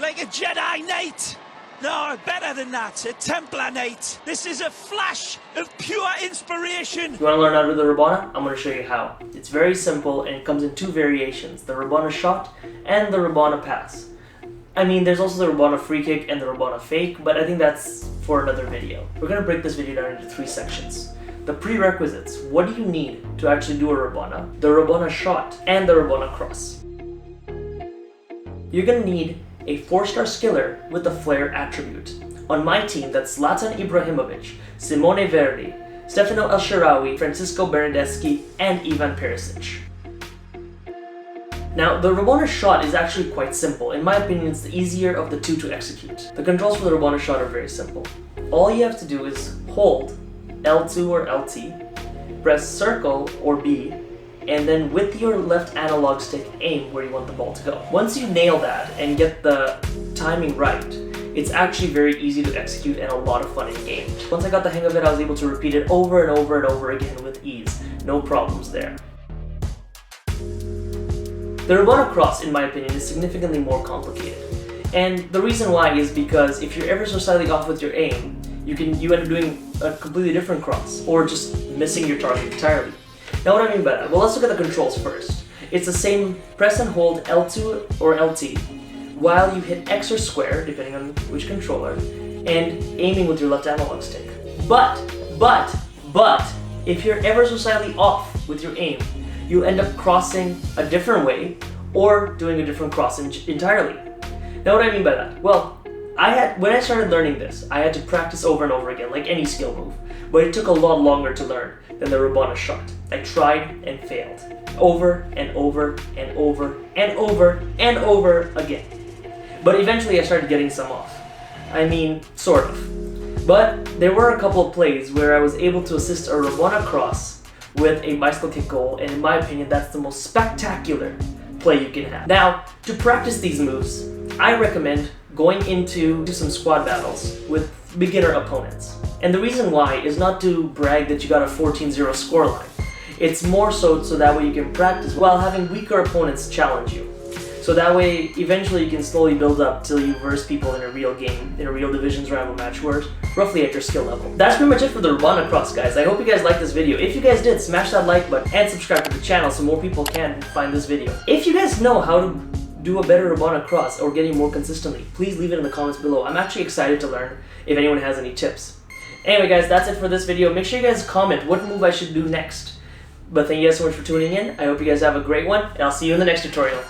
like a Jedi Knight. No, better than that, a Templar Knight. This is a flash of pure inspiration. You want to learn how to do the Rabona? I'm going to show you how. It's very simple and it comes in two variations, the Rabona shot and the Rabona pass. I mean, there's also the Rabona free kick and the Rabona fake, but I think that's for another video. We're going to break this video down into three sections. The prerequisites, what do you need to actually do a Rabona, the Rabona shot, and the Rabona cross. You're going to need a 4-star skiller with the flair attribute. On my team, that's Zlatan Ibrahimovic, Simone Verdi, Stefano El Shaarawy, Francisco Bernardeschi, and Ivan Perisic. Now, the Rabona shot is actually quite simple. In my opinion, it's the easier of the two to execute. The controls for the Rabona shot are very simple. All you have to do is hold L2 or LT, press circle or B, and then with your left analog stick, aim where you want the ball to go. Once you nail that and get the timing right, it's actually very easy to execute and a lot of fun in game. Once I got the hang of it, I was able to repeat it over and over and over again with ease. No problems there. The Rabona cross, in my opinion, is significantly more complicated. And the reason why is because if you're ever so slightly off with your aim, you end up doing a completely different cross, or just missing your target entirely. Now what do I mean by that? Well, let's look at the controls first. It's the same press and hold L2 or LT, while you hit X or square, depending on which controller, and aiming with your left analog stick. But, if you're ever so slightly off with your aim, you end up crossing a different way, or doing a different cross entirely. Now what do I mean by that? Well, when I started learning this, I had to practice over and over again, like any skill move, but it took a lot longer to learn than the Rabona shot. I tried and failed, over and over and over and over and over again. But eventually I started getting some off. I mean, sort of. But there were a couple of plays where I was able to assist a Rabona cross with a bicycle kick goal, and in my opinion, that's the most spectacular play you can have. Now, to practice these moves, I recommend going into some squad battles with beginner opponents. And the reason why is not to brag that you got a 14-0 scoreline. It's more so that way you can practice while having weaker opponents challenge you. So that way, eventually you can slowly build up till you verse people in a real game, in a real divisions rival match where it's roughly at your skill level. That's pretty much it for the Rabona cross, guys. I hope you guys liked this video. If you guys did, smash that like button and subscribe to the channel so more people can find this video. If you guys know how to do a better Rabona cross or getting more consistently, please leave it in the comments below. I'm actually excited to learn if anyone has any tips. Anyway guys, that's it for this video. Make sure you guys comment what move I should do next. But thank you guys so much for tuning in. I hope you guys have a great one, and I'll see you in the next tutorial.